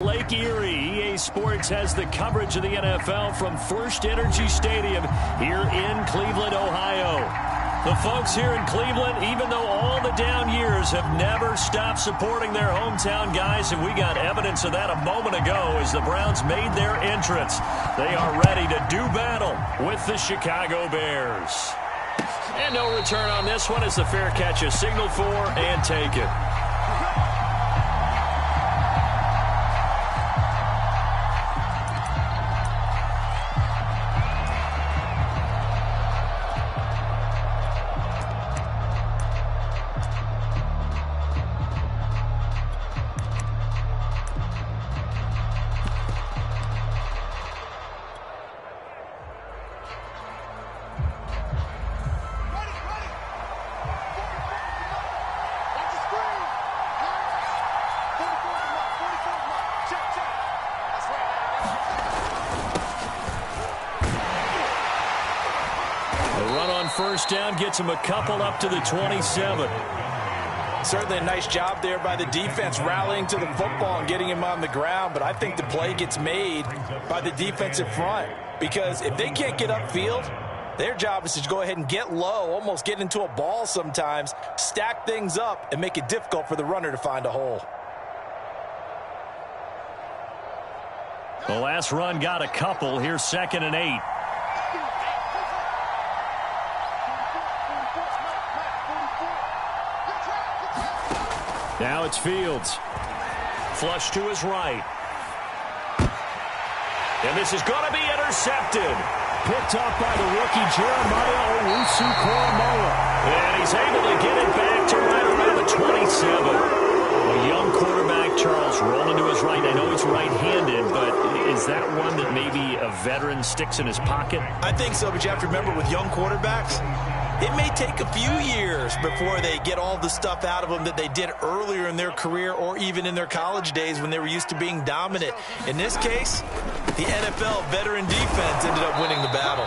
Lake Erie. EA Sports has the coverage of the NFL from First Energy Stadium here in Cleveland, Ohio. The folks here in Cleveland, even though all the down years, have never stopped supporting their hometown guys, and we got evidence of that a moment ago as the Browns made their entrance. They are ready to do battle with the Chicago Bears. And no return on this one as the fair catch is signaled for and taken. First down gets him a couple up to the 27. Certainly a nice job there by the defense rallying to the football and getting him on the ground, but I think the play gets made by the defensive front because if they can't get upfield, their job is to go ahead and get low, almost get into a ball sometimes, stack things up, and make it difficult for the runner to find a hole. The last run got a couple. Here's 2nd and 8. Now it's Fields. Flush to his right. And this is going to be intercepted. Picked up by the rookie Jeremiah Owusu-Koramoah. And he's able to get it back to right around the 27. A young quarterback, Charles, rolling to his right. I know he's right-handed, but is that one that maybe a veteran sticks in his pocket? I think so, but you have to remember with young quarterbacks, it may take a few years before they get all the stuff out of them that they did earlier in their career or even in their college days when they were used to being dominant. In this case, the NFL veteran defense ended up winning the battle.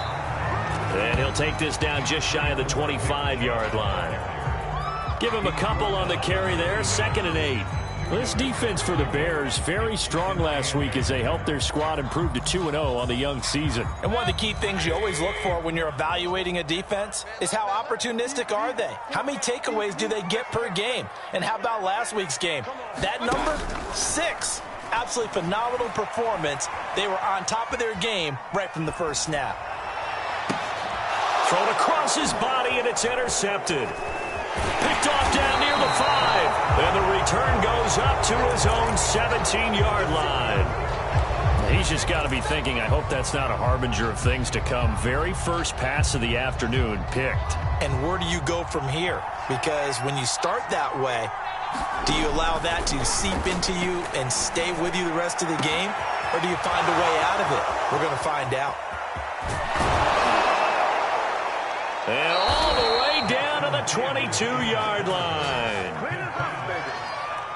And he'll take this down just shy of the 25-yard line. Give him a couple on the carry there, 2nd and 8. This defense for the Bears, very strong last week as they helped their squad improve to 2-0 on the young season. And one of the key things you always look for when you're evaluating a defense is how opportunistic are they? How many takeaways do they get per game? And how about last week's game? That number, 6. Absolutely phenomenal performance. They were on top of their game right from the first snap. Thrown across his body, and it's intercepted. Picked off down near the 5. And the return goes up to his own 17-yard line. He's just got to be thinking, I hope that's not a harbinger of things to come. Very first pass of the afternoon picked. And where do you go from here? Because when you start that way, do you allow that to seep into you and stay with you the rest of the game? Or do you find a way out of it? We're going to find out. And all the way down to the 22-yard line.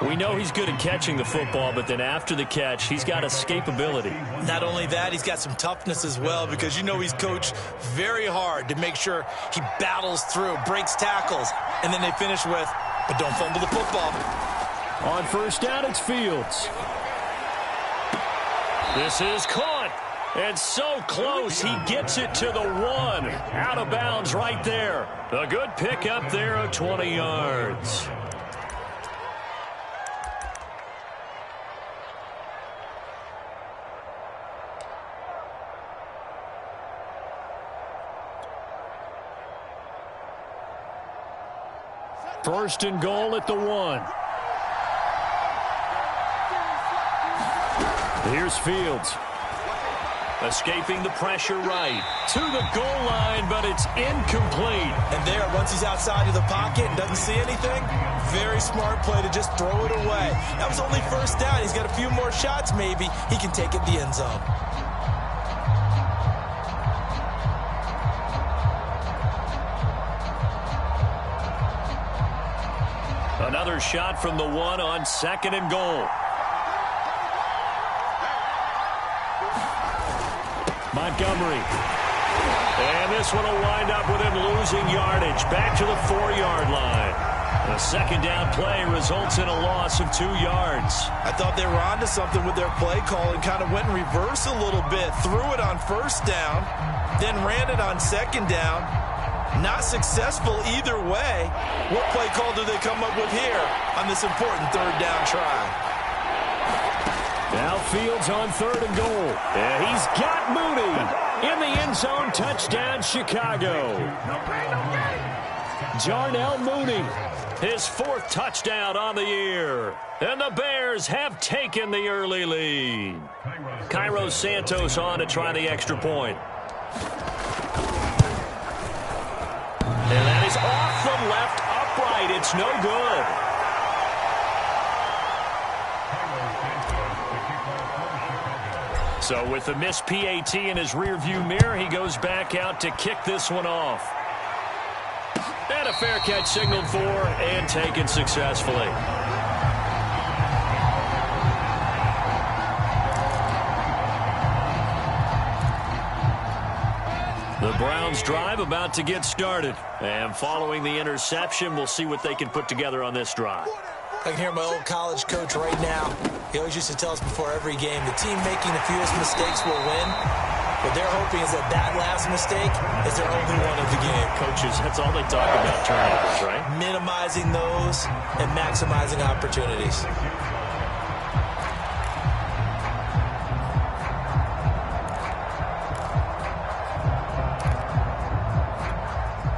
We know he's good at catching the football, but then after the catch, he's got escapability. Not only that, he's got some toughness as well because you know he's coached very hard to make sure he battles through, breaks tackles, and then they finish with, but don't fumble the football. On first down, it's Fields. This is caught. And so close, he gets it to the 1. Out of bounds right there. A good pick up there of 20 yards. First and goal at the 1. Here's Fields. Escaping the pressure right to the goal line, but it's incomplete. And there, once he's outside of the pocket and doesn't see anything, very smart play to just throw it away. That was only first down. He's got a few more shots maybe. He can take it the end zone. Another shot from the 1 on 2nd and goal. Montgomery. And this one will wind up with him losing yardage. Back to the 4-yard line. The second down play results in a loss of 2 yards. I thought they were onto something with their play call and kind of went in reverse a little bit. Threw it on first down, then ran it on second down. Not successful either way. What play call do they come up with here on this important third down try? Now Fields on 3rd and goal. And he's got Mooney in the end zone. Touchdown, Chicago. Jarnell Mooney, his 4th touchdown on the year. And the Bears have taken the early lead. Cairo Santos on to try the extra point. And that is off the left upright. It's no good. So with the missed PAT in his rearview mirror, he goes back out to kick this one off. And a fair catch signaled for and taken successfully. The Browns drive about to get started. And following the interception, we'll see what they can put together on this drive. I can hear my old college coach right now. He always used to tell us before every game, the team making the fewest mistakes will win. What they're hoping is that last mistake is their only one of the game. Coaches, that's all they talk about, turnovers, right? Minimizing those and maximizing opportunities.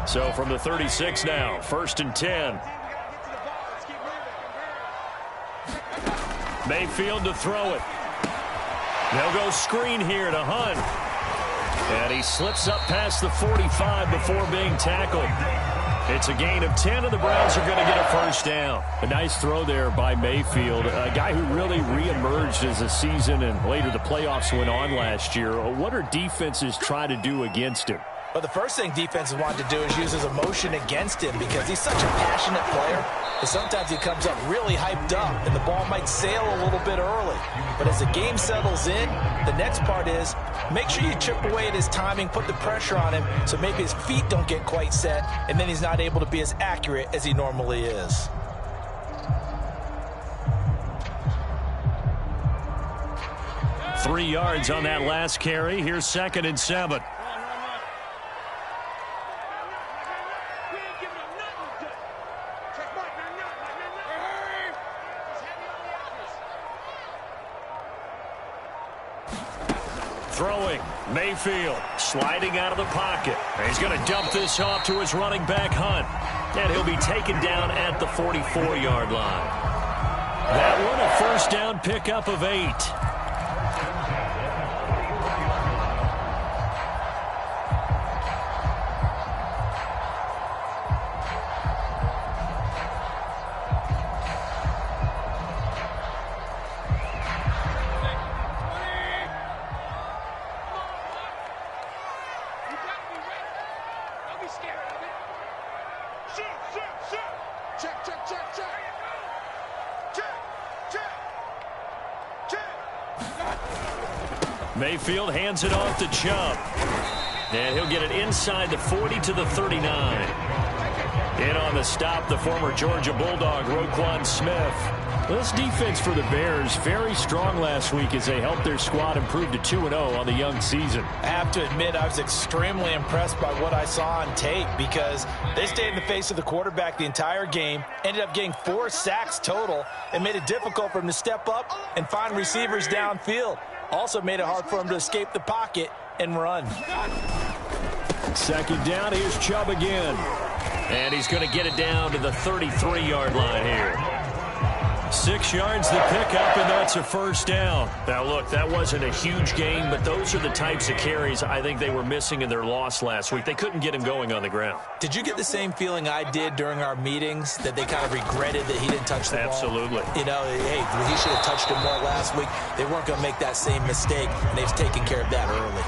So from the 36 now, 1st and 10. Mayfield to throw it. They'll go screen here to Hunt. And he slips up past the 45 before being tackled. It's a gain of 10, and the Browns are going to get a first down. A nice throw there by Mayfield, a guy who really reemerged as the season and later the playoffs went on last year. What are defenses trying to do against him? Well, the first thing defenses want to do is use his emotion against him because he's such a passionate player that sometimes he comes up really hyped up and the ball might sail a little bit early. But as the game settles in, the next part is make sure you chip away at his timing, put the pressure on him so maybe his feet don't get quite set and then he's not able to be as accurate as he normally is. Three yards on that last carry. Here's 2nd and 7. Throwing, Mayfield sliding out of the pocket. He's going to dump this off to his running back, Hunt. And he'll be taken down at the 44-yard line. That one a first down pickup of 8. Mayfield hands it off to Chubb. And he'll get it inside the 40 to the 39. In on the stop, the former Georgia Bulldog, Roquan Smith. This defense for the Bears, very strong last week as they helped their squad improve to 2-0 on the young season. I have to admit, I was extremely impressed by what I saw on tape because they stayed in the face of the quarterback the entire game, ended up getting 4 sacks total, and made it difficult for him to step up and find receivers downfield. Also made it hard for him to escape the pocket and run. 2nd down, here's Chubb again. And he's going to get it down to the 33-yard line here. 6 yards the pickup, and that's a first down. Now, look, that wasn't a huge gain, but those are the types of carries I think they were missing in their loss last week. They couldn't get him going on the ground. Did you get the same feeling I did during our meetings, that they kind of regretted that he didn't touch the ball? Absolutely. You know, hey, he should have touched him more last week. They weren't going to make that same mistake, and they've taken care of that early.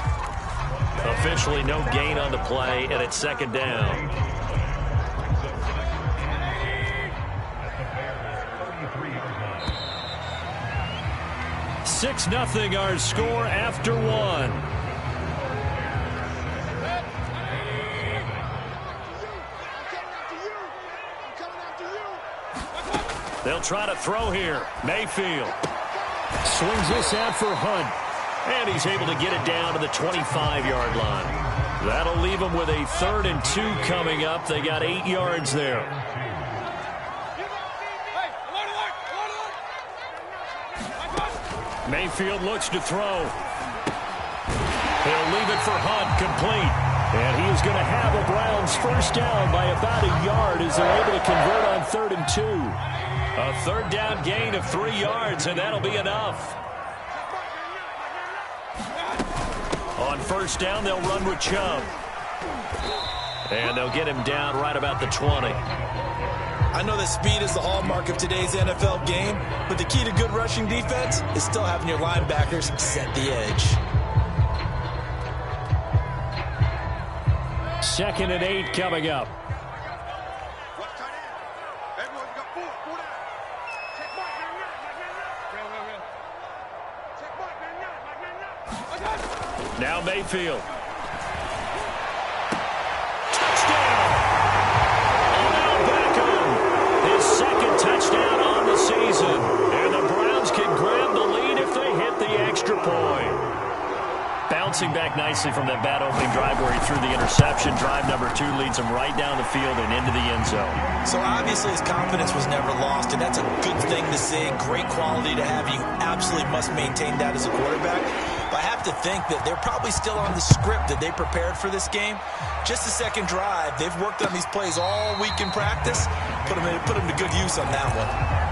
Officially no gain on the play, and it's 2nd down. 6-0 our score after 1. They'll try to throw here. Mayfield swings this out for Hunt. And he's able to get it down to the 25-yard line. That'll leave them with a 3rd and 2 coming up. They got 8 yards there. Mayfield looks to throw. He'll leave it for Hunt, complete. And he is going to have a Browns first down by about a yard as they're able to convert on 3rd and 2. A 3rd down gain of 3 yards, and that'll be enough. On first down, they'll run with Chubb. And they'll get him down right about the 20. I know that speed is the hallmark of today's NFL game, but the key to good rushing defense is still having your linebackers set the edge. 2nd and 8 coming up. Now Mayfield. Touchdown! Odell Beckham. His 2nd touchdown on the season. And the Browns can grab the lead if they hit the extra point. Bouncing back nicely from that bad opening drive where he threw the interception. Drive number 2 leads him right down the field and into the end zone. So obviously his confidence was never lost, and that's a good thing to see. Great quality to have. You absolutely must maintain that as a quarterback. But I have to think that they're probably still on the script that they prepared for this game. Just the 2nd drive. They've worked on these plays all week in practice. Put them to good use on that one.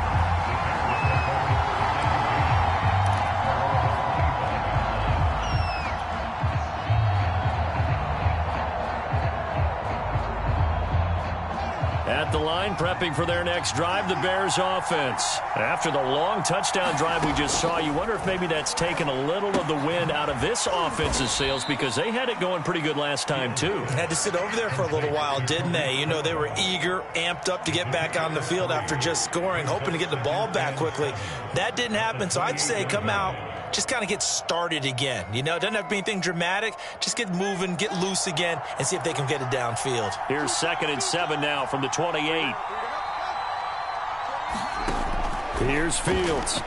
At the line, prepping for their next drive, the Bears offense. After the long touchdown drive we just saw, you wonder if maybe that's taken a little of the wind out of this offense's sails because they had it going pretty good last time, too. Had to sit over there for a little while, didn't they? You know, they were eager, amped up to get back on the field after just scoring, hoping to get the ball back quickly. That didn't happen, so I'd say come out, just kind of get started again. You know, it doesn't have to be anything dramatic. Just get moving, get loose again, and see if they can get it downfield. Here's 2nd and 7 now from the 28. Here's Fields.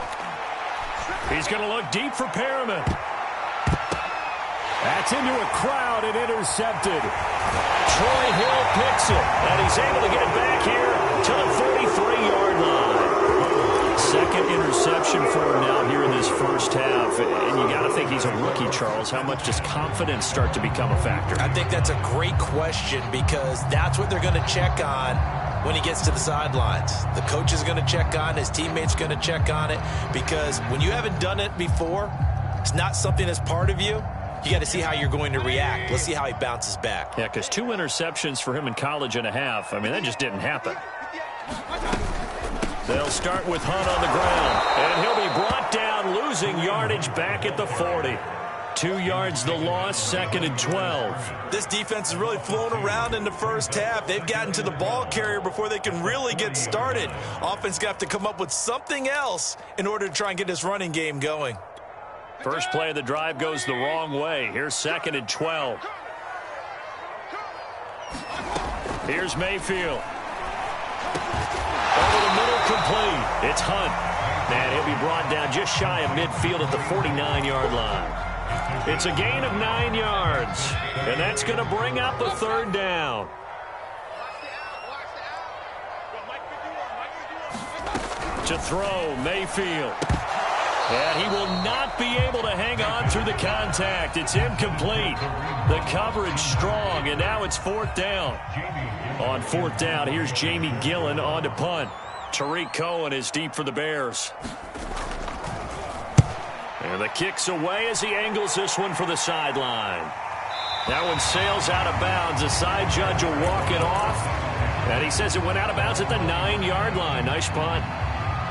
He's going to look deep for Perriman. That's into a crowd and intercepted. Troy Hill picks it, and he's able to get it back here to the 33-yard line. 2nd interception for him now here in this first half. And you got to think he's a rookie, Charles. How much does confidence start to become a factor? I think that's a great question because that's what they're going to check on when he gets to the sidelines. The coach is going to check on, his teammates going to check on it, because when you haven't done it before, it's not something that's part of you. You got to see how you're going to react. Let's see how he bounces back. Yeah, because 2 interceptions for him in college and a half. I mean, that just didn't happen. They'll start with Hunt on the ground, and he'll be brought down, losing yardage back at the 40. 2 yards the loss, 2nd and 12. This defense is really flown around in the first half. They've gotten to the ball carrier before they can really get started. Offense got to come up with something else in order to try and get this running game going. First play of the drive goes the wrong way. Here's 2nd and 12. Here's Mayfield. Over the middle, complete. It's Hunt. And he'll be brought down just shy of midfield at the 49-yard line. It's a gain of 9 yards. And that's going to bring up a 3rd down. To throw, Mayfield. And he will not be able to hang on through the contact. It's incomplete. The coverage strong, and now it's 4th down. On 4th down, here's Jamie Gillen on to punt. Tariq Cohen is deep for the Bears. And the kick's away as he angles this one for the sideline. That one sails out of bounds. The side judge will walk it off. And he says it went out of bounds at the 9-yard line. Nice punt.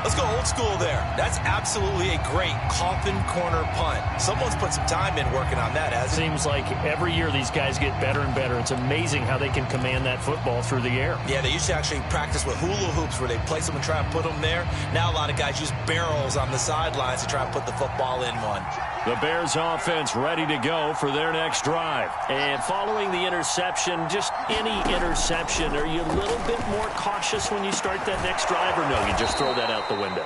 Let's go old school there. That's absolutely a great coffin corner punt. Someone's put some time in working on that, hasn't it? Seems like every year these guys get better and better. It's amazing how they can command that football through the air. Yeah, they used to actually practice with hula hoops where they place them and try and put them there. Now a lot of guys use barrels on the sidelines to try and put the football in one. The Bears offense ready to go for their next drive. And following the interception, just any interception, are you a little bit more cautious when you start that next drive, or no, you just throw that out the window?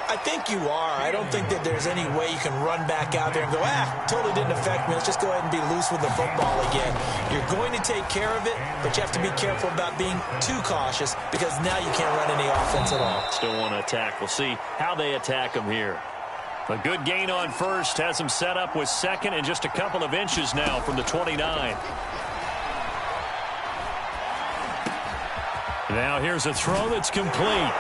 I think you are. I don't think that there's any way you can run back out there and go, totally didn't affect me. Let's just go ahead and be loose with the football again. You're going to take care of it, but you have to be careful about being too cautious because now you can't run any offense at all. Still want to attack. We'll see how they attack them here. A good gain on first has them set up with second and just a couple of inches now from the 29. Now here's a throw that's complete.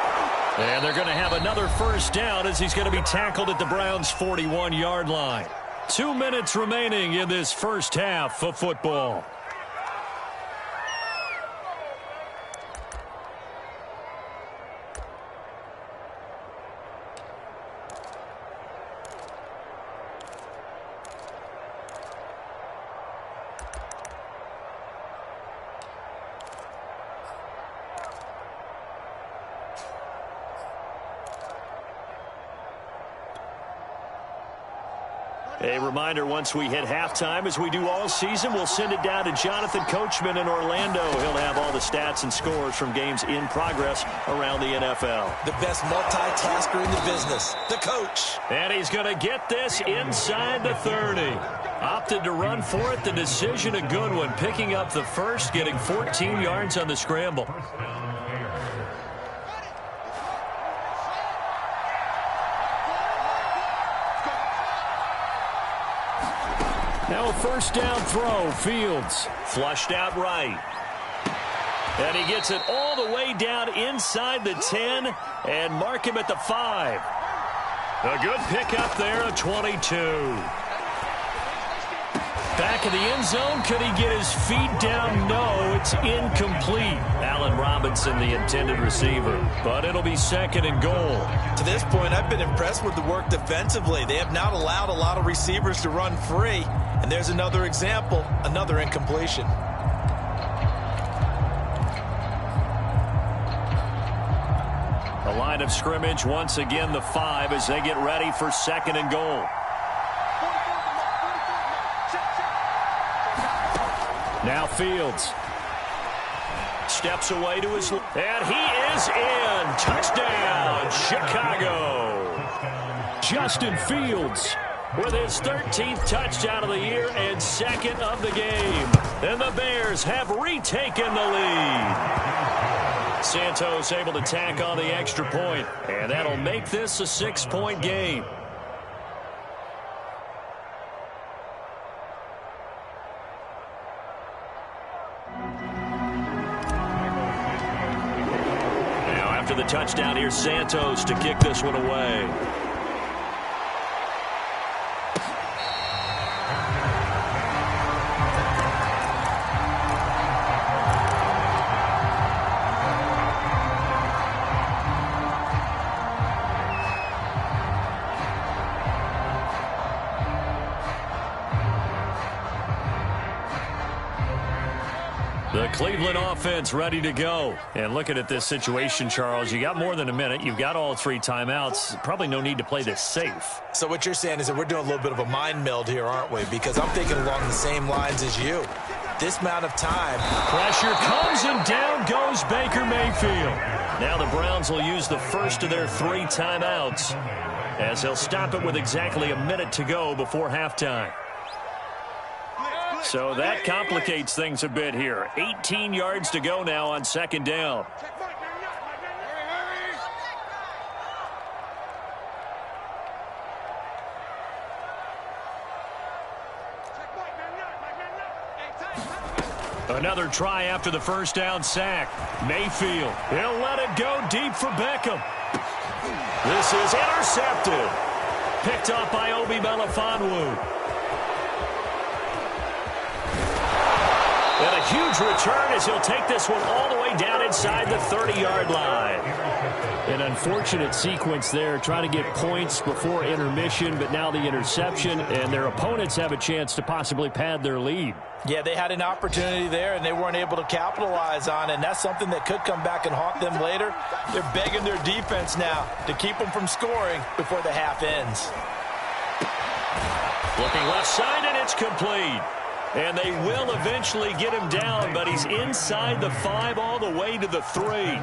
And they're going to have another first down as he's going to be tackled at the Browns' 41-yard line. 2 minutes remaining in this first half of football. A reminder, once we hit halftime, as we do all season, we'll send it down to Jonathan Coachman in Orlando. He'll have all the stats and scores from games in progress around the NFL. The best multitasker in the business, the coach. And he's going to get this inside the 30. Opted to run for it. The decision a good one. Picking up the first, getting 14 yards on the scramble. Now a first down throw. Fields flushed out right. And he gets it all the way down inside the 10 and mark him at the 5. A good pickup there, a 22. Back in the end zone. Could he get his feet down? No, it's incomplete. Allen Robinson, the intended receiver. But it'll be second and goal. To this point, I've been impressed with the work defensively. They have not allowed a lot of receivers to run free. And there's another example, another incompletion. The line of scrimmage, once again, the 5 as they get ready for second and goal. Now Fields steps away to his left, and he is in. Touchdown, Chicago. Justin Fields with his 13th touchdown of the year and second of the game. And the Bears have retaken the lead. Santos able to tack on the extra point, and that'll make this a 6-point game. After the touchdown, here's Santos to kick this one away. The Cleveland offense ready to go. And looking at this situation, Charles, you got more than a minute. You've got all 3 timeouts. Probably no need to play this safe. So what you're saying is that we're doing a little bit of a mind meld here, aren't we? Because I'm thinking along the same lines as you. This amount of time. Pressure comes and down goes Baker Mayfield. Now the Browns will use the first of their 3 timeouts as they'll stop it with exactly a minute to go before halftime. So that complicates things a bit here. 18 yards to go now on second down. Another try after the first down sack. Mayfield, he'll let it go deep for Beckham. This is intercepted. Picked off by Obi Melifonwu. And a huge return as he'll take this one all the way down inside the 30-yard line. An unfortunate sequence there, trying to get points before intermission, but now the interception, and their opponents have a chance to possibly pad their lead. Yeah, they had an opportunity there, and they weren't able to capitalize on it, and that's something that could come back and haunt them later. They're begging their defense now to keep them from scoring before the half ends. Looking left side, and it's complete. And they will eventually get him down, but he's inside the 5 all the way to the 3.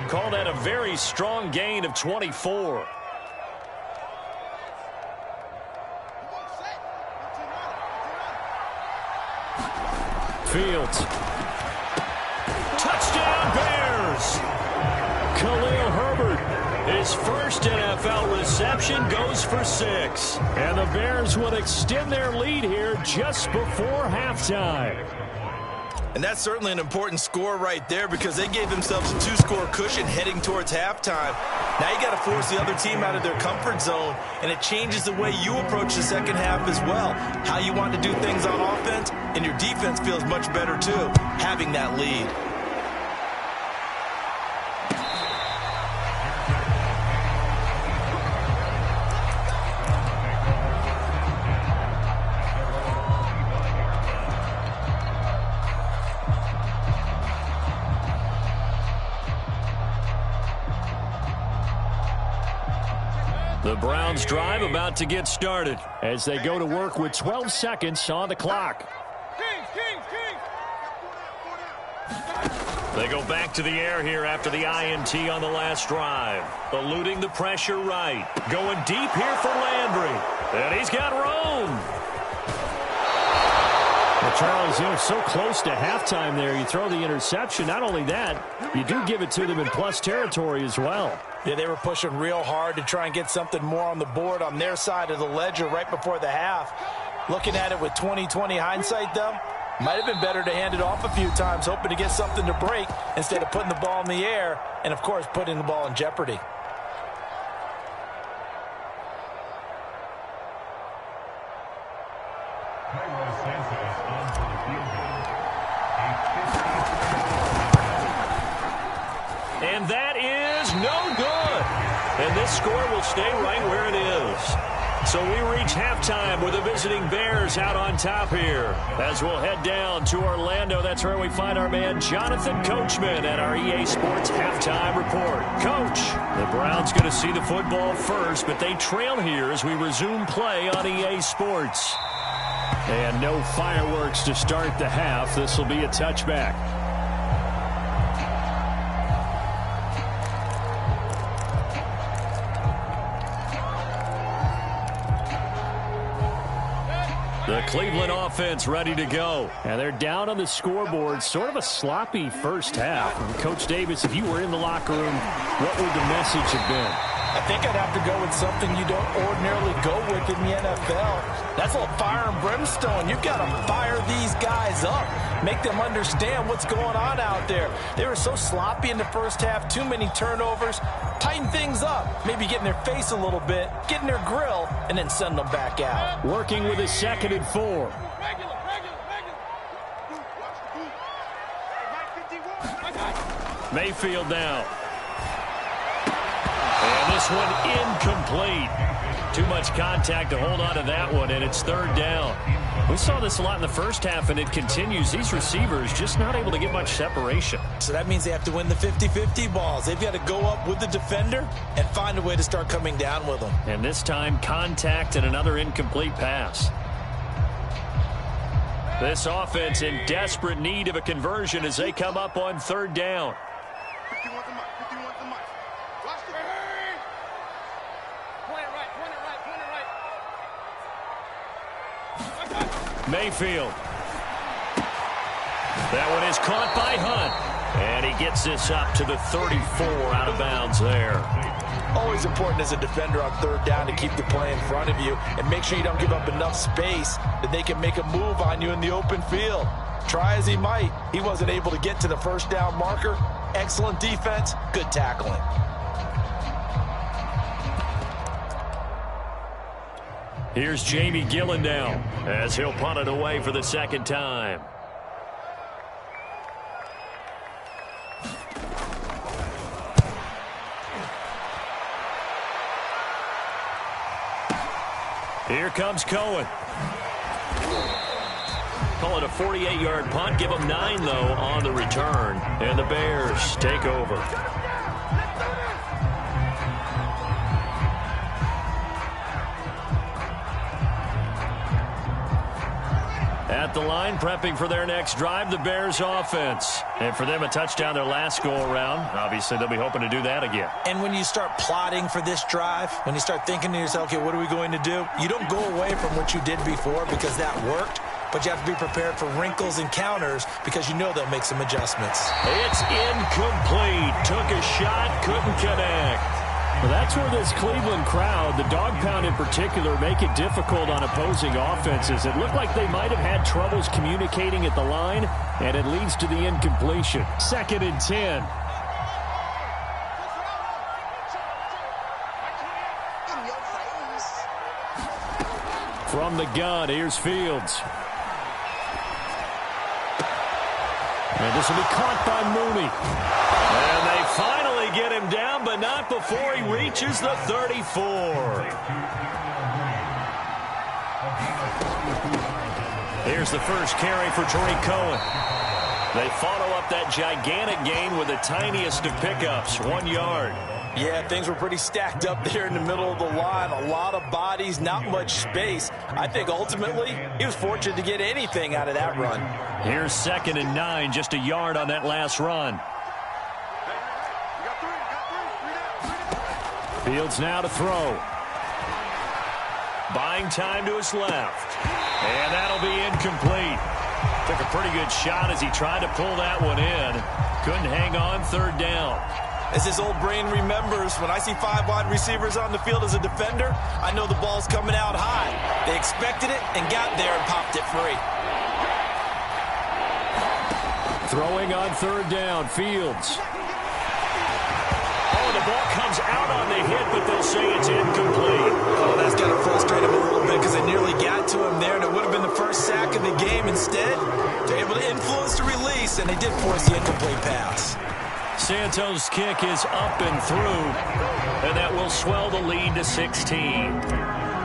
Call that a very strong gain of 24. Fields. Touchdown, Bears! Khalil Herbert, his first NFL reception, goes for 6. And the Bears will extend their lead here just before halftime. And that's certainly an important score right there because they gave themselves a 2-score cushion heading towards halftime. Now you got to force the other team out of their comfort zone, and it changes the way you approach the second half as well. How you want to do things on offense, and your defense feels much better too, having that lead. The Browns drive about to get started as they go to work with 12 seconds on the clock. They go back to the air here after the INT on the last drive. Eluding the pressure right. Going deep here for Landry. And he's got Rome. Well, Charles, so close to halftime there. You throw the interception. Not only that, you do give it to them in plus territory as well. Yeah, they were pushing real hard to try and get something more on the board on their side of the ledger right before the half. Looking at it with 20/20 hindsight, though, might have been better to hand it off a few times, hoping to get something to break instead of putting the ball in the air and, of course, putting the ball in jeopardy. And that is no good. And this score will stay right where it is. So we reach halftime with the visiting Bears out on top here. As we'll head down to Orlando, that's where we find our man Jonathan Coachman at our EA Sports Halftime Report. Coach, the Browns going to see the football first, but they trail here as we resume play on EA Sports. And no fireworks to start the half. This will be a touchback. The Cleveland offense ready to go. And they're down on the scoreboard. Sort of a sloppy first half. And Coach Davis, if you were in the locker room, what would the message have been? I think I'd have to go with something you don't ordinarily go with in the NFL. That's a little fire and brimstone. You've got to fire these guys up. Make them understand what's going on out there. They were so sloppy in the first half. Too many turnovers. Tighten things up. Maybe get in their face a little bit. Get in their grill. And then send them back out. Working with a 2nd and 4. Mayfield now. And this one incomplete. Too much contact to hold on to that one, and it's 3rd down. We saw this a lot in the first half, and it continues. These receivers just not able to get much separation. So that means they have to win the 50-50 balls. They've got to go up with the defender and find a way to start coming down with them. And this time, contact and another incomplete pass. This offense in desperate need of a conversion as they come up on 3rd down. Mayfield. That one is caught by Hunt. And he gets this up to the 34 out of bounds there. Always important as a defender on 3rd down to keep the play in front of you and make sure you don't give up enough space that they can make a move on you in the open field. Try as he might, he wasn't able to get to the 1st down marker. Excellent defense, good tackling. Here's Jamie Gillen now as he'll punt it away for the 2nd time. Here comes Cohen. Call it a 48-yard punt. Give them 9, though, on the return. And the Bears take over. At the line, prepping for their next drive, the Bears offense. And for them, a touchdown their last go-around. Obviously, they'll be hoping to do that again. And when you start plotting for this drive, when you start thinking to yourself, okay, what are we going to do? You don't go away from what you did before because that worked, but you have to be prepared for wrinkles and counters because you know they'll make some adjustments. It's incomplete. Took a shot, couldn't connect. Well, that's where this Cleveland crowd, the dog pound in particular, make it difficult on opposing offenses. It looked like they might have had troubles communicating at the line, and it leads to the incompletion. 2nd and 10. From the gun, here's Fields. And this will be caught by Mooney. And they finally get him down, but not before he reaches the 34. Here's the first carry for Tariq Cohen. They follow up that gigantic gain with the tiniest of pickups, 1 yard. Yeah, things were pretty stacked up there in the middle of the line. A lot of bodies, not much space. I think ultimately he was fortunate to get anything out of that run. Here's 2nd and 9, just a yard on that last run. Fields now to throw. Buying time to his left. And that'll be incomplete. Took a pretty good shot as he tried to pull that one in. Couldn't hang on, 3rd down. As his old brain remembers, when I see 5 wide receivers on the field as a defender, I know the ball's coming out high. They expected it and got there and popped it free. Throwing on 3rd down, Fields. Oh, the ball comes out on the hit, but they'll say it's incomplete. Oh, that's got to frustrate him a little bit because they nearly got to him there, and it would have been the first sack of the game. Instead, they're able to influence the release, and they did force the incomplete pass. Santos' kick is up and through, and that will swell the lead to 16.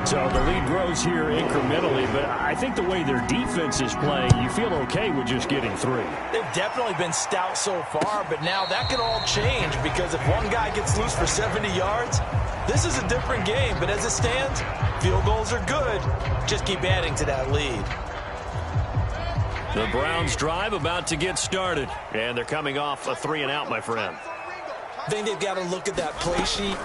So the lead grows here incrementally, but I think the way their defense is playing, you feel okay with just getting 3. They've definitely been stout so far, but now that could all change because if one guy gets loose for 70 yards, this is a different game. But as it stands, field goals are good. Just keep adding to that lead. The Browns drive about to get started, and they're coming off a 3-and-out, my friend. I think they've got to look at that play sheet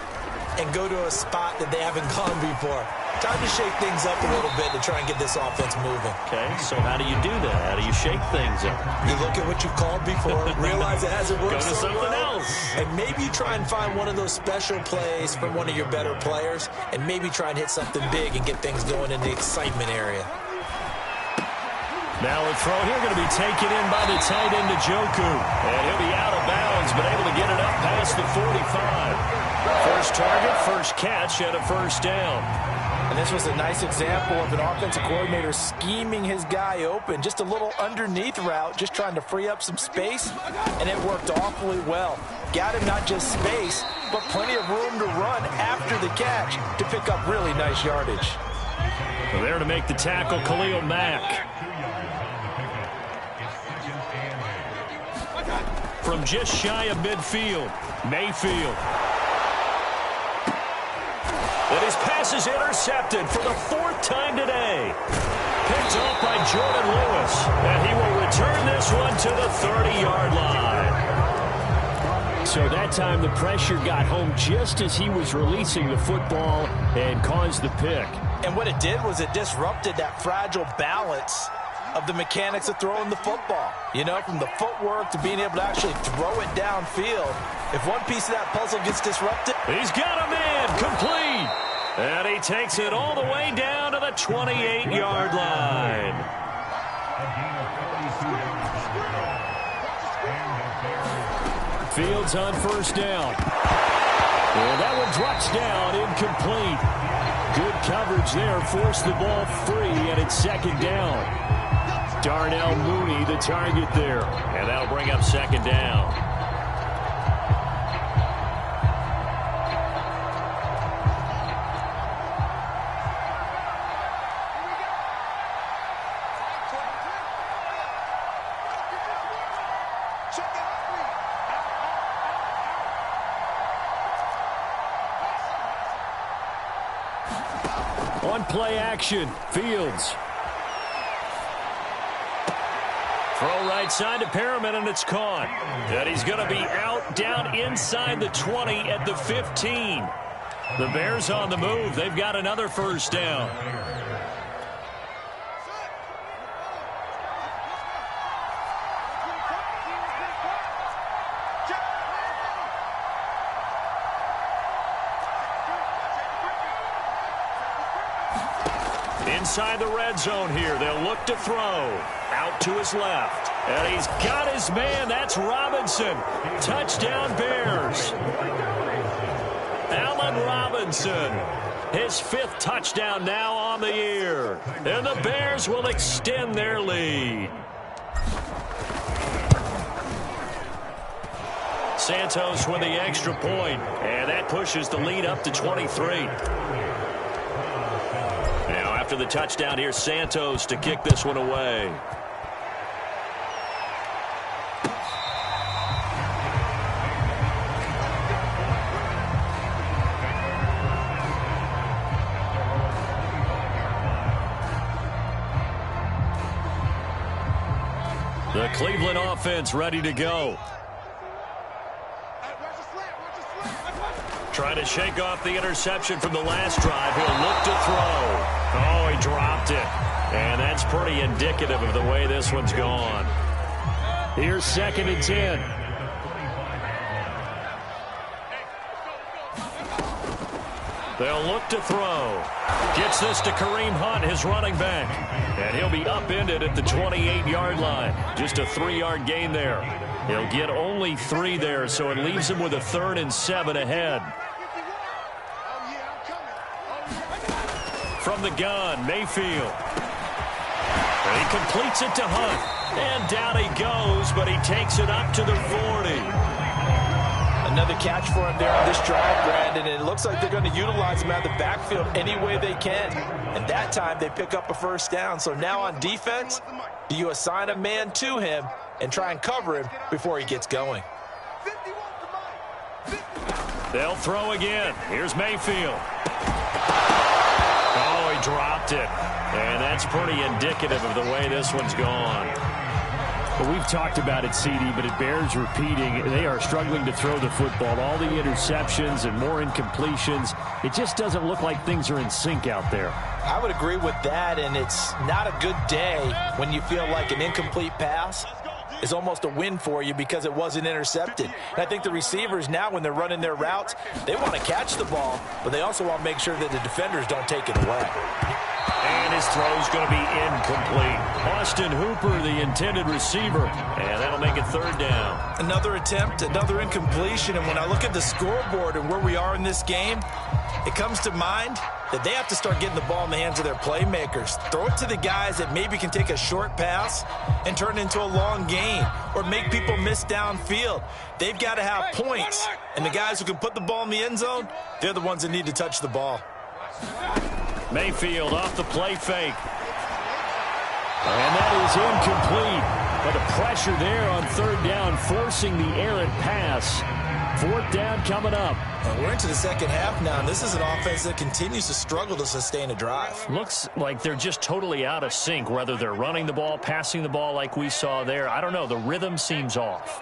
and go to a spot that they haven't gone before. Time to shake things up a little bit to try and get this offense moving. Okay, so how do you do that? How do you shake things up? You look at what you called before, realize it hasn't worked Go to something else. and maybe try and find one of those special plays from one of your better players, and maybe try and hit something big and get things going in the excitement area. Now a throw here going to be taken in by the tight end Njoku. And he'll be out of bounds, but able to get it up past the 45. First target, first catch, and a first down. And this was a nice example of an offensive coordinator scheming his guy open. Just a little underneath route, just trying to free up some space, and it worked awfully well. Got him not just space, but plenty of room to run after the catch to pick up really nice yardage. Well, there to make the tackle, Khalil Mack. From just shy of midfield, Mayfield. And his pass is intercepted for the 4th time today. Picked off by Jordan Lewis. And he will return this one to the 30-yard line. So that time the pressure got home just as he was releasing the football and caused the pick. And what it did was it disrupted that fragile balance of the mechanics of throwing the football. You know, from the footwork to being able to actually throw it downfield. If one piece of that puzzle gets disrupted. He's got a man complete. And he takes it all the way down to the 28-yard line. Fields on first down. And that one drops down, incomplete. Good coverage there, forced the ball free, and it's 2nd down. Darnell Mooney, the target there. And that'll bring up 2nd down. On play action, Fields. Throw right side to Perriman, and it's caught. And he's going to be out down inside the 20 at the 15. The Bears on the move. They've got another first down. Inside the red zone here. They'll look to throw. Out to his left. And he's got his man. That's Robinson. Touchdown Bears. Allen Robinson. His 5th touchdown now on the year. And the Bears will extend their lead. Santos with the extra point. And that pushes the lead up to 23. After the touchdown here, Santos to kick this one away. The Cleveland offense ready to go. Trying to shake off the interception from the last drive. He'll look to throw. Oh, he dropped it. And that's pretty indicative of the way this one's gone. Here's 2nd and 10. They'll look to throw. Gets this to Kareem Hunt, his running back. And he'll be upended at the 28-yard line. Just a 3-yard gain there. He'll get only 3 there, so it leaves him with a 3rd and 7 ahead. From the gun, Mayfield. And he completes it to Hunt. And down he goes, but he takes it up to the 40. Another catch for him there on this drive, Brandon, and it looks like they're going to utilize him out of the backfield any way they can. And that time they pick up a first down. So now on defense, do you assign a man to him and try and cover him before he gets going? They'll throw again. Here's Mayfield. Oh, he dropped it. And that's pretty indicative of the way this one's gone. Well, we've talked about it, CD, but it bears repeating. They are struggling to throw the football. All the interceptions and more incompletions. It just doesn't look like things are in sync out there. I would agree with that, and it's not a good day when you feel like an incomplete pass is almost a win for you because it wasn't intercepted. And I think the receivers now, when they're running their routes, they want to catch the ball, but they also want to make sure that the defenders don't take it away. And his throw's going to be incomplete. Austin Hooper, the intended receiver, and that'll make it 3rd down. Another attempt, another incompletion, and when I look at the scoreboard and where we are in this game, it comes to mind that they have to start getting the ball in the hands of their playmakers. Throw it to the guys that maybe can take a short pass and turn it into a long gain or make people miss downfield. They've got to have points, and the guys who can put the ball in the end zone, they're the ones that need to touch the ball. Mayfield off the play fake. And that is incomplete. But the pressure there on 3rd down, forcing the errant pass. 4th down coming up. We're into the second half now, and this is an offense that continues to struggle to sustain a drive. Looks like they're just totally out of sync, whether they're running the ball, passing the ball like we saw there. I don't know. The rhythm seems off.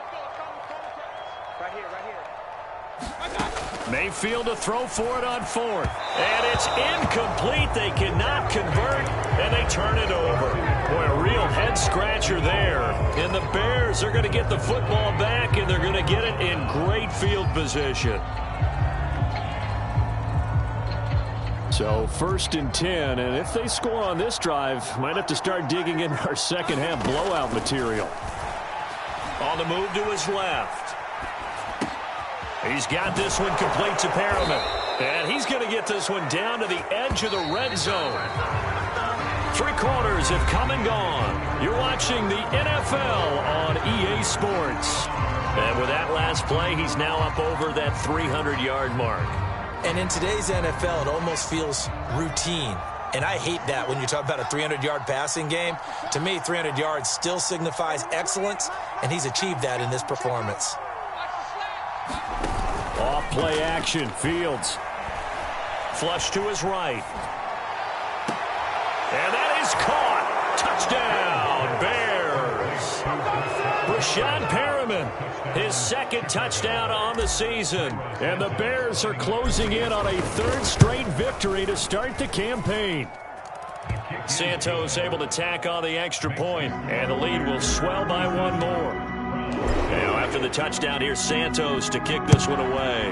Right here. Mayfield to throw for it on 4th. And it's incomplete. They cannot convert, and they turn it over. Boy, a real head-scratcher there. And the Bears are going to get the football back, and they're going to get it in great field position. So 1st and 10, and if they score on this drive, might have to start digging in our second half blowout material. On the move to his left. He's got this one complete to Perriman. And he's going to get this one down to the edge of the red zone. 3 quarters have come and gone. You're watching the NFL on EA Sports. And with that last play, he's now up over that 300-yard mark. And in today's NFL, it almost feels routine. And I hate that when you talk about a 300-yard passing game. To me, 300 yards still signifies excellence, and he's achieved that in this performance. Off play action, Fields. Flush to his right. And that is caught. Touchdown, Bears. Rashad Perriman, his second touchdown on the season. And the Bears are closing in on a third straight victory to start the campaign. Santos able to tack on the extra point, and the lead will swell by one more. Now, after the touchdown, here's Santos to kick this one away.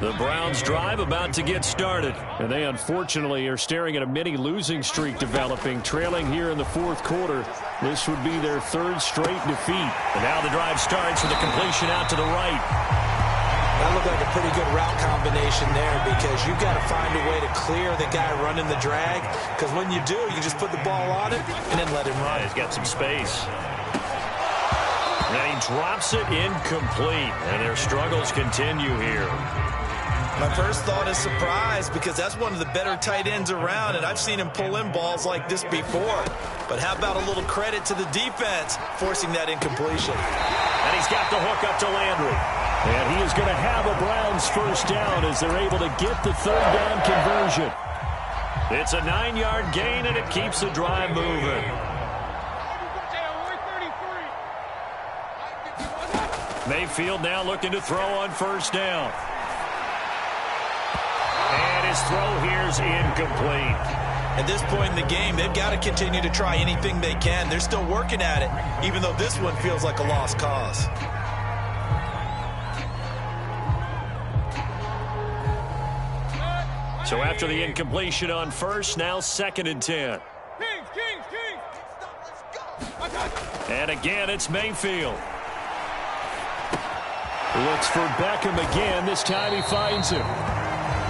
The Browns drive about to get started. And they unfortunately are staring at a mini losing streak developing, trailing here in the fourth quarter. This would be their third straight defeat. And now the drive starts with a completion out to the right. That looked like a pretty good route combination there because you've got to find a way to clear the guy running the drag, because when you do, you just put the ball on it and then let him run. Yeah, he's got some space. And he drops it incomplete, and their struggles continue here. My first thought is surprise, because that's one of the better tight ends around, and I've seen him pull in balls like this before. But how about a little credit to the defense forcing that incompletion? And he's got the hook up to Landry. And he is going to have a Browns first down as they're able to get the third down conversion. It's a 9-yard gain, and it keeps the drive moving. Mayfield now looking to throw on first down. And his throw here is incomplete. At this point in the game, they've got to continue to try anything they can. They're still working at it, even though this one feels like a lost cause. So after the incompletion on first, now 2nd and 10. And again, it's Mayfield. Looks for Beckham again. This time he finds him.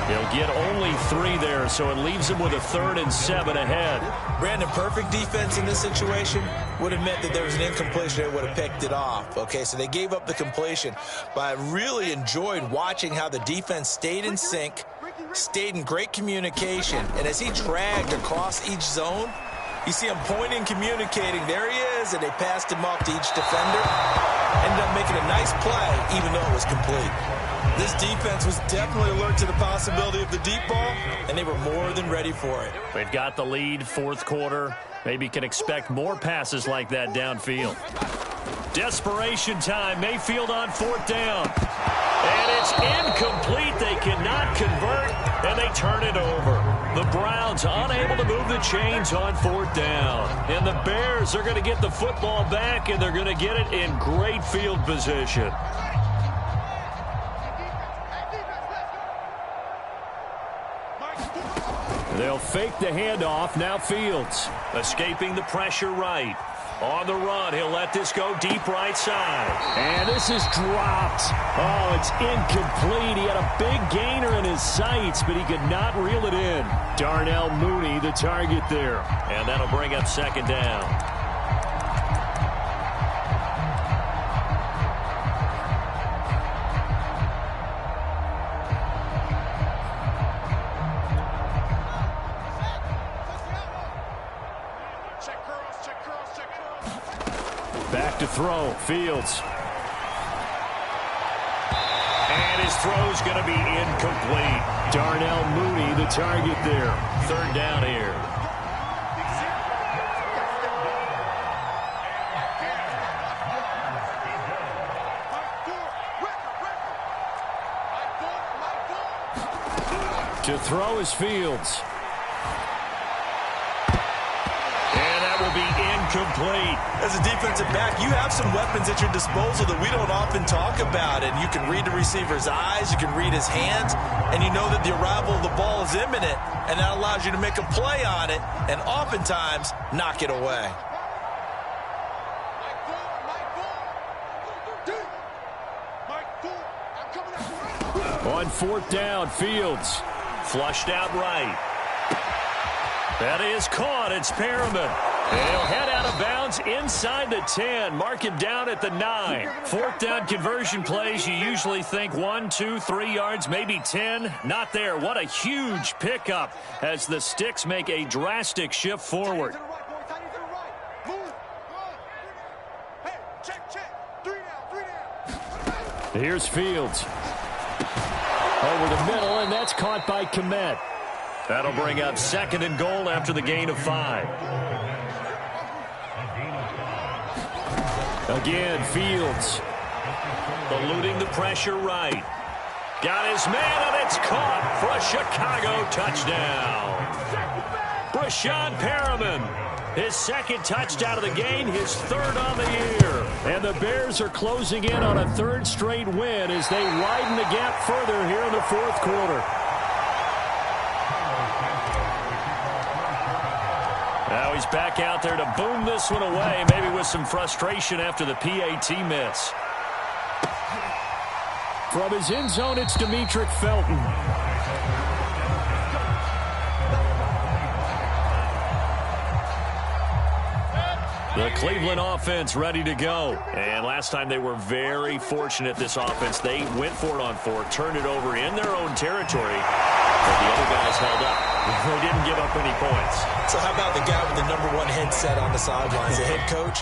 He'll get only 3 there, so it leaves him with a 3rd and 7 ahead. Brandon, perfect defense in this situation would have meant that there was an incompletion. They would have picked it off. Okay, so they gave up the completion. But I really enjoyed watching how the defense stayed in sync, stayed in great communication, and as he dragged across each zone, you see him pointing, communicating. There he is, and they passed him off to each defender. Ended up making a nice play, even though it was complete. This defense was definitely alert to the possibility of the deep ball, and they were more than ready for it. They've got the lead, fourth quarter. Maybe can expect more passes like that downfield. Desperation time. Mayfield on 4th down. And it's incomplete. They cannot convert, and they turn it over. The Browns unable to move the chains on 4th down. And the Bears are going to get the football back, and they're going to get it in great field position. They'll fake the handoff. Now Fields. Escaping the pressure right. On the run, he'll let this go deep right side. And this is dropped. Oh, it's incomplete. He had a big gainer in his sights, but he could not reel it in. Darnell Mooney, the target there. And that'll bring up 2nd down. Back to throw. Fields. And his throw's going to be incomplete. Darnell Mooney, the target there. 3rd down here. To throw is Fields. Be incomplete. As a defensive back, you have some weapons at your disposal that we don't often talk about. And you can read the receiver's eyes, you can read his hands, and you know that the arrival of the ball is imminent, and that allows you to make a play on it and oftentimes knock it away. On 4th down, Fields. Flushed out right. That is caught. It's Perriman. And he'll head out of bounds inside the 10. Mark him down at the 9. 4th down conversion plays, you usually think 1, 2, 3 yards, maybe 10. Not there. What a huge pickup as the Sticks make a drastic shift forward. Here's Fields. Over the middle, and that's caught by Kmet. That'll bring up 2nd and goal after the gain of 5. Again, Fields. Eluding the pressure right. Got his man, and it's caught for a Chicago touchdown. Brashad Perriman, his 2nd touchdown of the game, his 3rd on the year. And the Bears are closing in on a 3rd straight win as they widen the gap further here in the 4th quarter. Now he's back out there to boom this one away, maybe with some frustration after the PAT miss. From his end zone, it's Demetric Felton. The Cleveland offense ready to go. And last time they were very fortunate, this offense. They went for it on 4, turned it over in their own territory, but the other guys held up. They didn't give up any points. So how about the guy with the #1 headset on the sidelines, the head coach?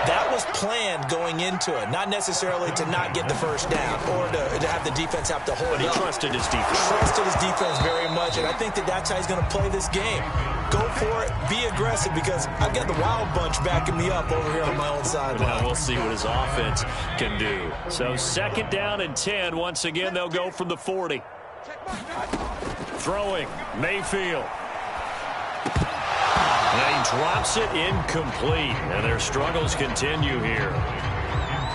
That was planned going into it, not necessarily to not get the first down or to have the defense have to hold But he up. trusted his defense. Trusted his defense very much, and I think that's how he's going to play this game. Go for it, be aggressive, because I've got the Wild Bunch backing me up over here on my own sideline. Now we'll see what his offense can do. So 2nd down and 10. Once again, they'll go from the 40. Throwing, Mayfield. And he drops it incomplete, and their struggles continue here.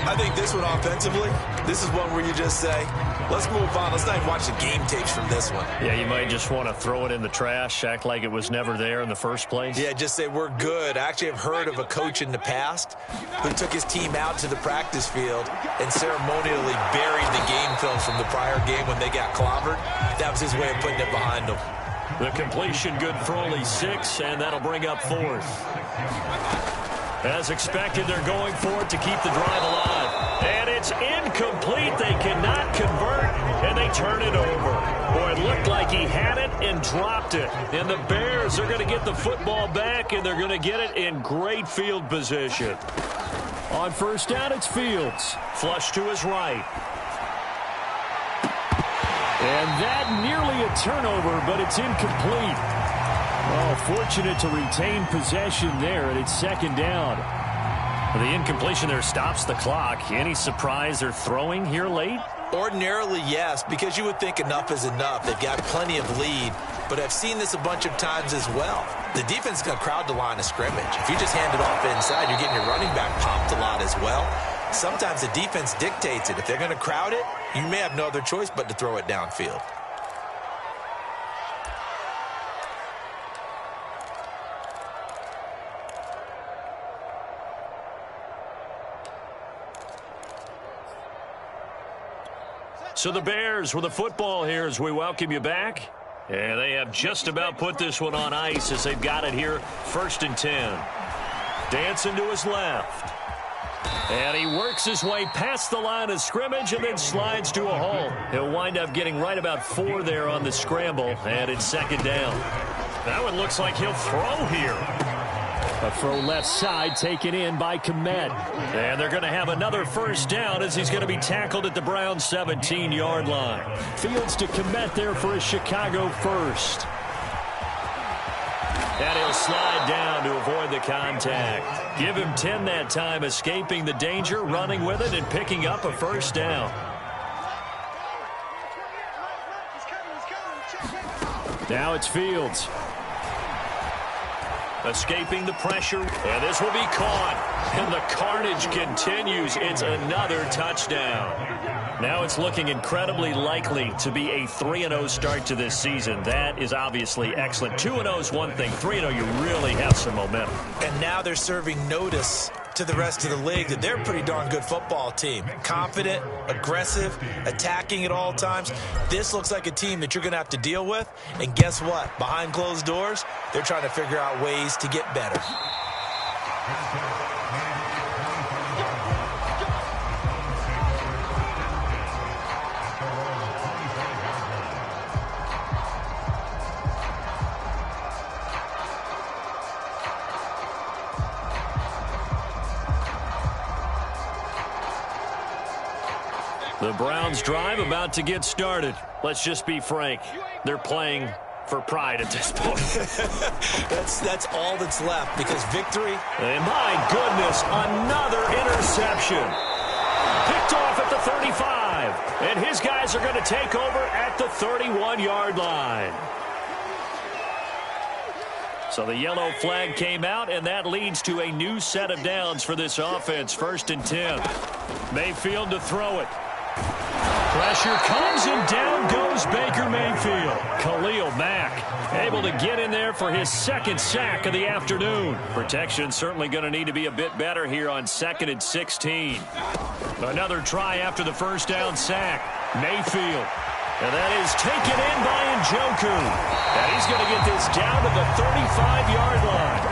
I think this one offensively, this is one where you just say, let's move on. Let's not even watch the game tapes from this one. Yeah, you might just want to throw it in the trash, act like it was never there in the first place. Yeah, just say we're good. I actually have heard of a coach in the past who took his team out to the practice field and ceremonially buried the game film from the prior game when they got clobbered. That was his way of putting it behind them. The completion good for only 6, and that'll bring up 4th. As expected, they're going for it to keep the drive alive. And it's incomplete. They cannot convert, and they turn it over. Boy, it looked like he had it and dropped it. And the Bears are going to get the football back, and they're going to get it in great field position. On 1st down, it's Fields. Flush to his right. And that nearly a turnover, but it's incomplete. Oh, fortunate to retain possession there, and it's 2nd down. The incompletion there stops the clock. Any surprise they're throwing here late? Ordinarily, yes, because you would think enough is enough. They've got plenty of lead, but I've seen this a bunch of times as well. The defense is going to crowd the line of scrimmage. If you just hand it off inside, you're getting your running back popped a lot as well. Sometimes the defense dictates it. If they're going to crowd it, you may have no other choice but to throw it downfield. So the Bears with the football here as we welcome you back. And they have just about put this one on ice as they've got it here. 1st and 10. Dancing to his left. And he works his way past the line of scrimmage and then slides to a hole. He'll wind up getting right about 4 there on the scramble, and it's 2nd down. That one looks like he'll throw here. A throw left side taken in by Kmet. And they're going to have another 1st down as he's going to be tackled at the Browns' 17-yard line. Fields to Kmet there for a Chicago 1st. And he'll slide down to avoid the contact. Give him 10 that time, escaping the danger, running with it, and picking up a 1st down. Now it's Fields. Escaping the pressure, and this will be caught. And the carnage continues. It's another touchdown. Now it's looking incredibly likely to be a 3-0 start to this season. That is obviously excellent. 2-0 is one thing. 3-0, you really have some momentum. And now they're serving notice to the rest of the league that they're a pretty darn good football team. Confident, aggressive, attacking at all times. This looks like a team that you're going to have to deal with. And guess what? Behind closed doors, they're trying to figure out ways to get better. The Browns drive about to get started. let's just be frank, they're playing for pride at this point. That's all that's left, because victory. And my goodness, another interception. Picked off at the 35. And his guys are going to take over at the 31-yard line. So the yellow flag came out, and that leads to a new set of downs for this offense. 1st and 10. Mayfield to throw it. Pressure comes, and down goes Baker Mayfield. Khalil Mack able to get in there for his 2nd sack of the afternoon. Protection certainly going to need to be a bit better here on 2nd and 16. Another try after the 1st down sack. Mayfield. And that is taken in by Njoku. And he's going to get this down to the 35-yard line.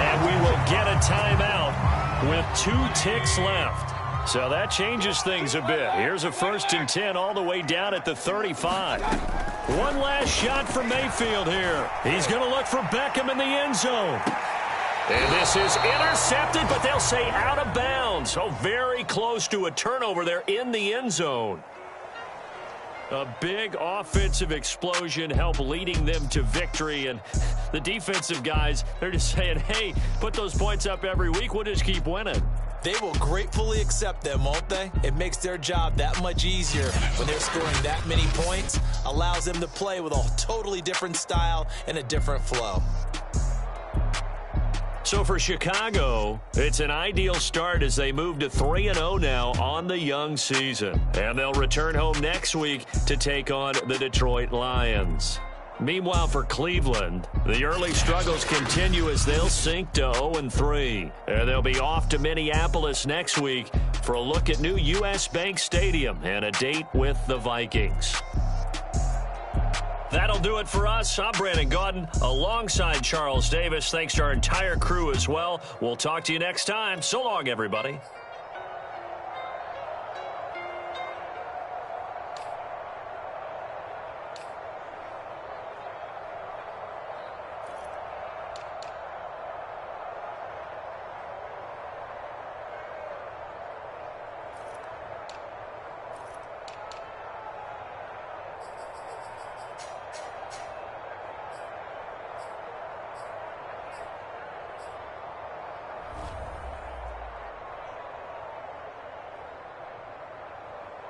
And we will get a timeout with 2 ticks left. So that changes things a bit. Here's a 1st and 10 all the way down at the 35. One last shot for Mayfield here. He's going to look for Beckham in the end zone. And this is intercepted, but they'll say out of bounds. So very close to a turnover there in the end zone. A big offensive explosion helped leading them to victory. And the defensive guys, they're just saying, hey, put those points up every week. We'll just keep winning. They will gratefully accept them, won't they? It makes their job that much easier when they're scoring that many points. Allows them to play with a totally different style and a different flow. So for Chicago, it's an ideal start as they move to 3-0 now on the young season. And they'll return home next week to take on the Detroit Lions. Meanwhile, for Cleveland, the early struggles continue as they'll sink to 0-3. And they'll be off to Minneapolis next week for a look at new U.S. Bank Stadium and a date with the Vikings. That'll do it for us. I'm Brandon Gaudin alongside Charles Davis. Thanks to our entire crew as well. We'll talk to you next time. So long, everybody.